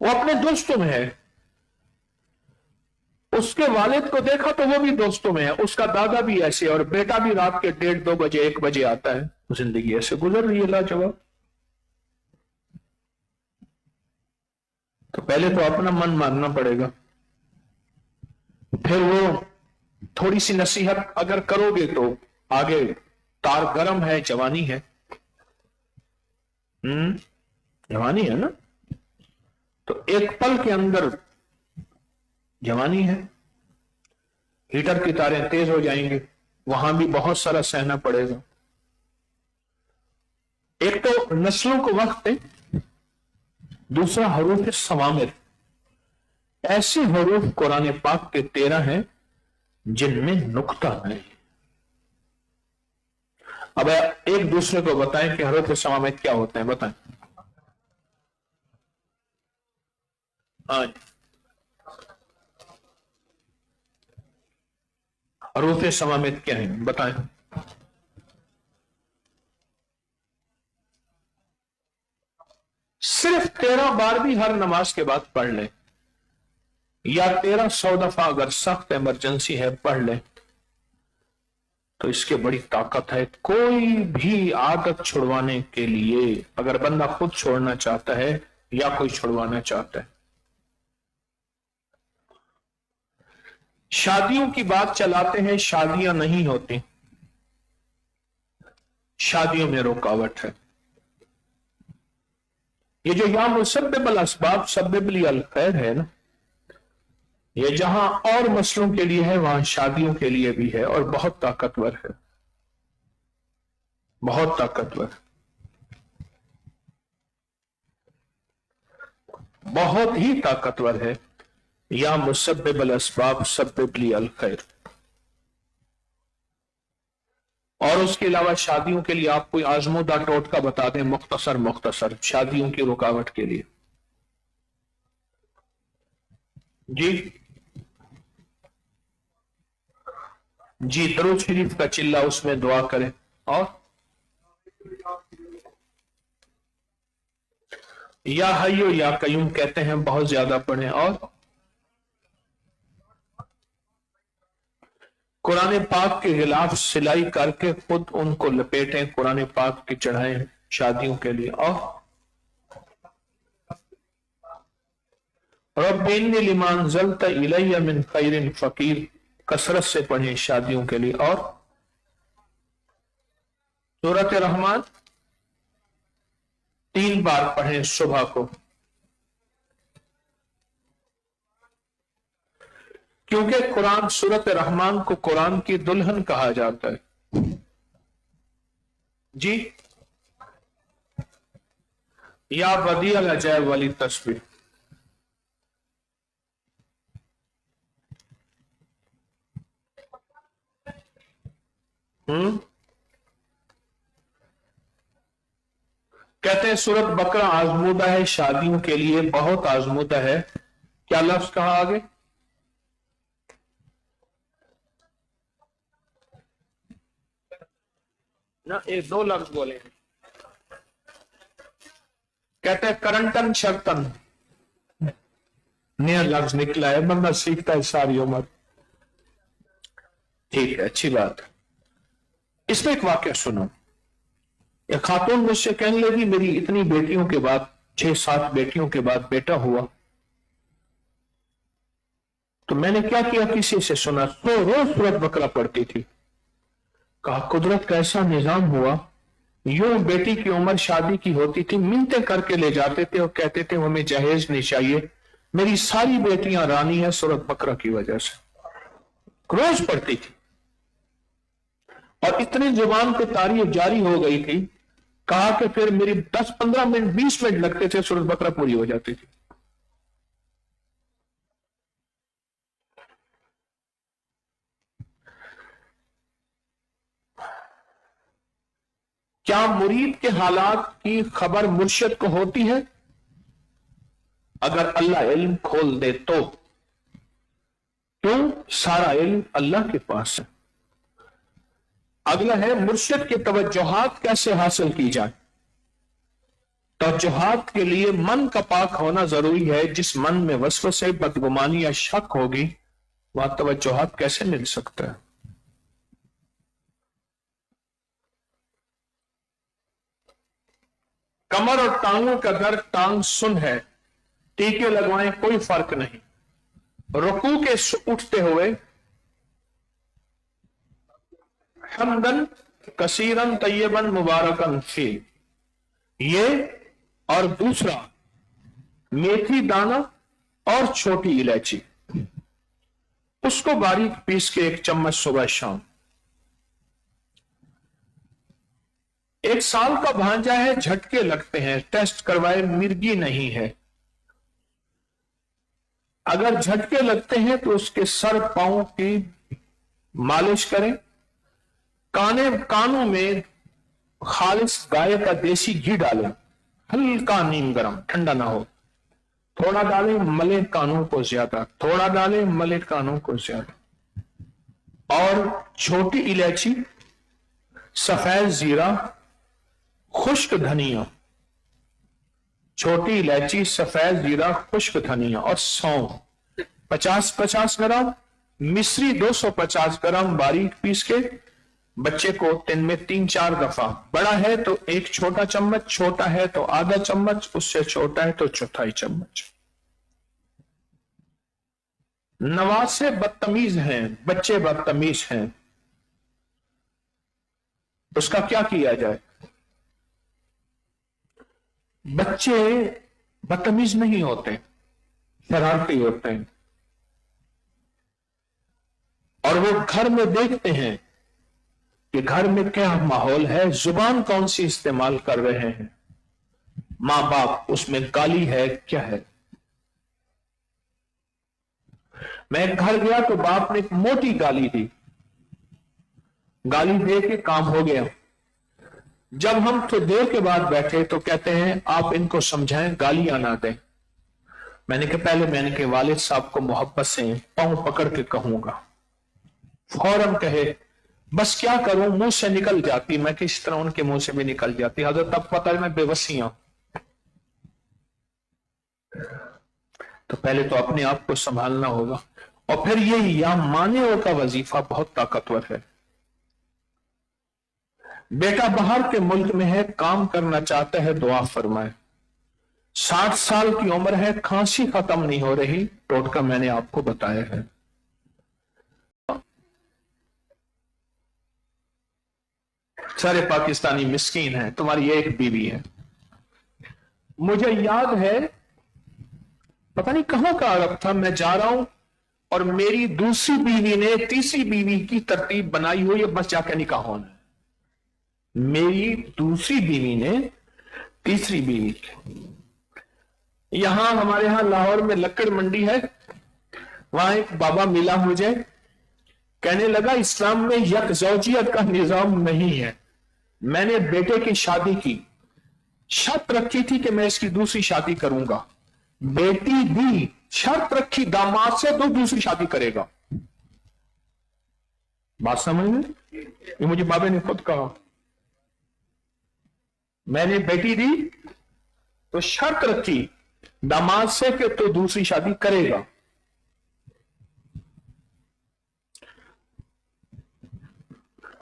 वो अपने दोस्तों में है। उसके वालिद को देखा तो वो भी दोस्तों में है, उसका दादा भी ऐसे, और बेटा भी रात के 1:30-2 बजे 1 बजे आता है। जिंदगी ऐसे गुजर रही है लाजवाब। तो पहले तो अपना मन मानना पड़ेगा, फिर वो थोड़ी सी नसीहत अगर करोगे तो आगे। तार गरम है, जवानी है। जवानी है ना, तो एक पल के अंदर जवानी है, हीटर की तारें तेज हो जाएंगे, वहां भी बहुत सारा सहना पड़ेगा। एक तो नस्लों को वक्त है, दूसरा हरूफ सवामिर। ऐसे हरूफ कुरान पाक के 13 हैं जिनमें नुक्ता नहीं। अब एक दूसरे को बताएं कि हरूफ सवामिर क्या होते हैं, बताएं। आज हरूफ सवामिर क्या है बताएं। सिर्फ 13 बार भी हर नमाज के बाद पढ़ लें, या 1300 दफा अगर सख्त इमरजेंसी है पढ़ लें, तो इसके बड़ी ताकत है। कोई भी आदत छुड़वाने के लिए, अगर बंदा खुद छोड़ना चाहता है या कोई छुड़वाना चाहता है। शादियों की बात चलाते हैं, शादियां नहीं होती, शादियों में रुकावट है। ये जो या मुसब्बिबुल असबाब सब्बिब अल खैर है ना, ये जहां और मसलों के लिए है वहां शादियों के लिए भी है, और बहुत ताकतवर है, बहुत ताकतवर, बहुत ही ताकतवर है। या मुसब्बिबुल असबाब सब्बिब अल खैर। और उसके अलावा शादियों के लिए आप कोई आजमूदा टोटका बता दें, मुख्तसर शादियों की रुकावट के लिए। जी दरूद शरीफ का चिल्ला, उसमें दुआ करें। और या हय्यो या कयूम कहते हैं, बहुत ज्यादा पढ़ें। और कुरान पाक के गिलाफ सिलाई करके खुद उनको लपेटें, कुरान पाक के चढ़ाएं शादियों के लिए। और रब्बी इन्नी लिमा अंज़लता इलैया मिन खैरिन फकीर कसरत से पढ़ें शादियों के लिए। और सूरत रहमान 3 बार पढ़ें सुबह को, क्योंकि कुरान सूरत रहमान को कुरान की दुल्हन कहा जाता है। जी या बदी अल अजैब वाली तस्वीर। कहते हैं सूरत बकरा आजमूदा है शादियों के लिए, बहुत आजमूदा है। क्या लफ्ज कहा आगे? ना, 1-2 लफ्ज बोले। कहते हैं करंटन शर्तन, नया लफ्ज निकला है, बंदा सीखता है सारी उम्र। ठीक है, अच्छी बात है। इसमें एक वाकया सुनो। एक खातून मुझसे कहने लगी, मेरी इतनी बेटियों के बाद, 6-7 बेटियों के बाद बेटा हुआ, तो मैंने क्या किया, किसी से सुना तो रोज सूरत बकरा पढ़ती थी। कहा कुदरत का ऐसा निजाम हुआ, यूं बेटी की उम्र शादी की होती थी, मिन्नतें करके ले जाते थे और कहते थे हमें जहेज नहीं चाहिए। मेरी सारी बेटियां रानी है सूरत बकरा की वजह से, रोज पढ़ती थी। और इतनी जुबान पे तारीफ जारी हो गई थी, कहा कि फिर मेरी 10-15 मिनट 20 मिनट लगते थे, सूरत बकरा पूरी हो जाती थी। क्या मुरीद के हालात की खबर मुर्शिद को होती है? अगर अल्लाह इल्म खोल दे तो। क्यों? सारा इल्म अल्लाह के पास है। अगला है मुर्शिद की तवज्जुहात कैसे हासिल की जाए। तवज्जुहात के लिए मन का पाक होना जरूरी है। जिस मन में वसवसे, बदगुमानी या शक होगी, वहां तवज्जुहात कैसे मिल सकता है? कमर और टांगों का दर्द, टांग सुन है, टीके लगवाएं कोई फर्क नहीं। रुकू के उठते हुए हम्दन कसीरन तय्यबन मुबारकन फी, ये और दूसरा मेथी दाना और छोटी इलायची, उसको बारीक पीस के 1 चम्मच सुबह शाम। 1 साल का भांजा है, झटके लगते हैं, टेस्ट करवाए, मिर्गी नहीं है। अगर झटके लगते हैं तो उसके सर पांव की मालिश करें। कानों में खालिस गाय का देसी घी डालें, हल्का नीम गरम, ठंडा ना हो। थोड़ा डालें, मले कानों को ज्यादा, थोड़ा डालें, मले कानों को ज्यादा। और छोटी इलायची, सफेद जीरा, खुश्क धनिया, छोटी इलायची, सफेद जीरा, खुश्क धनिया और सौंफ 50-50 ग्राम, मिश्री 250 ग्राम बारीक पीस के बच्चे को दिन में 3-4 दफा, बड़ा है तो 1 छोटा चम्मच, छोटा है तो आधा चम्मच, उससे छोटा है तो चौथाई चम्मच। नवासे बदतमीज हैं, बच्चे बदतमीज हैं, उसका क्या किया जाए? बच्चे बदतमीज नहीं होते, शरारती होते हैं, और वो घर में देखते हैं कि घर में क्या माहौल है, जुबान कौन सी इस्तेमाल कर रहे हैं, मां बाप, उसमें गाली है क्या है। मैं एक घर गया तो बाप ने एक मोटी गाली दी, गाली दे के काम हो गया। जब हम तो देर के बाद बैठे तो कहते हैं आप इनको समझाएं, गालियां ना दें। मैंने कहा पहले मैंने के वालिद साहब को मोहब्बत से पांव पकड़ के कहूंगा, फौरन कहे बस क्या करूं, मुंह से निकल जाती, मैं किस तरह उनके मुंह से भी निकल जाती। हजरत तब पता है मैं बेबसी हूं। तो पहले तो अपने आप को संभालना होगा, और फिर ये या माने का वजीफा बहुत ताकतवर है। बेटा बाहर के मुल्क में है, काम करना चाहता है, दुआ फरमाए। 60 साल की उम्र है, खांसी खत्म नहीं हो रही, टोटका मैंने आपको बताया है। सारे पाकिस्तानी मिस्कीन हैं, तुम्हारी एक बीवी है। मुझे याद है, पता नहीं कहां का अरब था, मैं जा रहा हूं और मेरी दूसरी बीवी ने तीसरी बीवी की तरतीब बनाई हुई है, बस जाके निकाह होना है। मेरी दूसरी बीवी ने तीसरी बीवी की। यहां हमारे यहां लाहौर में लक्कड़ मंडी है, वहां एक बाबा मिला मुझे, कहने लगा इस्लाम में यकजौजियत का निजाम नहीं है। मैंने बेटे की शादी की, शर्त रखी थी कि मैं इसकी दूसरी शादी करूंगा, बेटी भी शर्त रखी दामाद से तो दूसरी शादी करेगा। बात समझ में? ये मुझे बाबे ने खुद कहा। मैंने बेटी दी तो शर्त रखी दामाद से कि तो दूसरी शादी करेगा।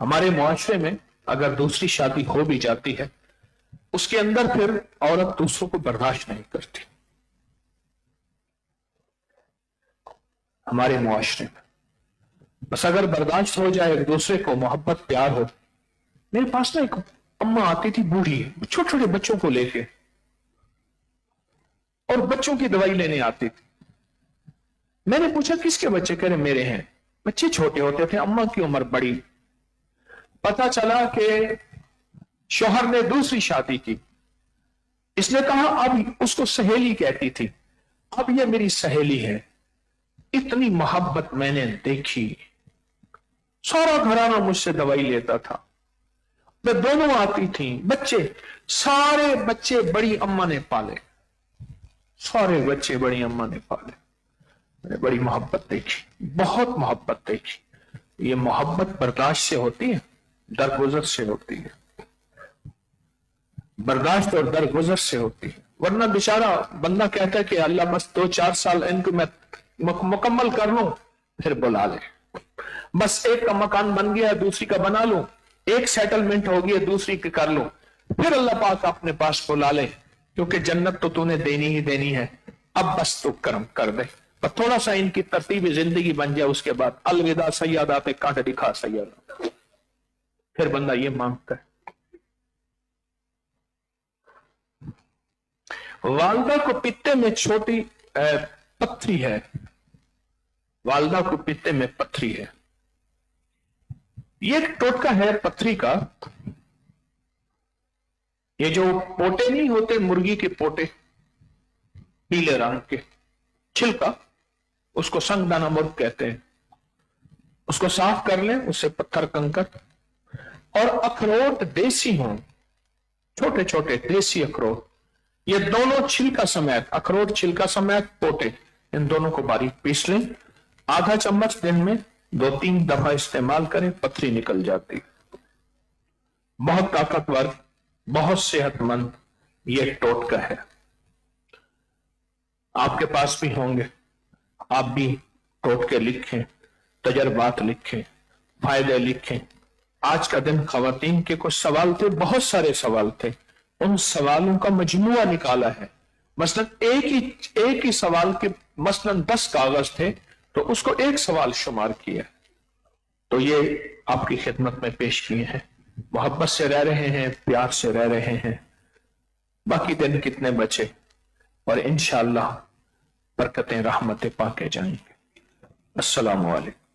हमारे मुआशरे में अगर दूसरी शादी हो भी जाती है, उसके अंदर फिर औरत दूसरों को बर्दाश्त नहीं करती। हमारे मुआशरे में बस अगर बर्दाश्त हो जाए, एक दूसरे को मोहब्बत प्यार हो। मेरे पास ना एक अम्मा आती थी, बूढ़ी, छोटे छोटे बच्चों को लेके, और बच्चों की दवाई लेने आती थी। मैंने पूछा किसके बच्चे? कह रहे मेरे हैं। बच्चे छोटे होते थे, अम्मा की उम्र बड़ी। पता चला कि शौहर ने दूसरी शादी की। इसने कहा, अब उसको सहेली कहती थी, अब ये मेरी सहेली है। इतनी मोहब्बत मैंने देखी, सारा घराना मुझसे दवाई लेता था, वे दोनों आती थी, बच्चे, सारे बच्चे बड़ी अम्मा ने पाले, सारे बच्चे बड़ी अम्मा ने पाले। मैंने बड़ी मोहब्बत देखी, बहुत मोहब्बत देखी। ये मोहब्बत बर्दाश्त से होती है, दरगुजर से होती है। बर्दाश्त और दरगुजर से होती है। वरना बेचारा बंदा कहता है कि अल्लाह बस 2-4 साल इनको मैं मुकम्मल कर लूं, फिर बुला ले। बस एक का मकान बन गया, दूसरी का बना लूं, एक सेटलमेंट हो गया, दूसरी की कर लूं, फिर अल्लाह पाक अपने पास बुला ले, क्योंकि जन्नत तो तूने देनी ही देनी है, अब बस तू करम कर दे। पर थोड़ा सा इनकी तरतीब जिंदगी बन जाए, उसके बाद अलविदा सैयदा पे कांट दिखा सैयदा, फिर बंदा ये मांगता है। वालदा को पित्ते में छोटी पत्थरी है, वालदा को पित्ते में पत्थरी है। ये एक टोटका है पत्थरी का। ये जो पोटे नहीं होते मुर्गी के पोटे, पीले रंग के, छिलका, उसको संगदाना मुर्ग कहते हैं। उसको साफ कर लें, उससे पत्थर कंकर और अखरोट देसी हों, छोटे छोटे देसी अखरोट, ये दोनों छिलका समेत, अखरोट छिलका समेत पोटे, इन दोनों को बारीक पीस लें। आधा चम्मच दिन में 2-3 दफा इस्तेमाल करें, पथरी निकल जाती। बहुत ताकतवर, बहुत सेहतमंद ये टोटका है। आपके पास भी होंगे, आप भी टोटके लिखें, तजर्बात लिखें, फायदे लिखें। आज का दिन खवातीन के कुछ सवाल थे, बहुत सारे सवाल थे, उन सवालों का मजमुआ निकाला है। मसलन एक ही सवाल के मसलन 10 कागज थे, तो उसको एक सवाल शुमार किया, तो ये आपकी खिदमत में पेश किए हैं। मोहब्बत से रह रहे हैं, प्यार से रह रहे हैं। बाकी दिन कितने बचे, और इंशाअल्लाह बरकतें रहमतें पाके जाएंगे। अस्सलामु अलैकुम।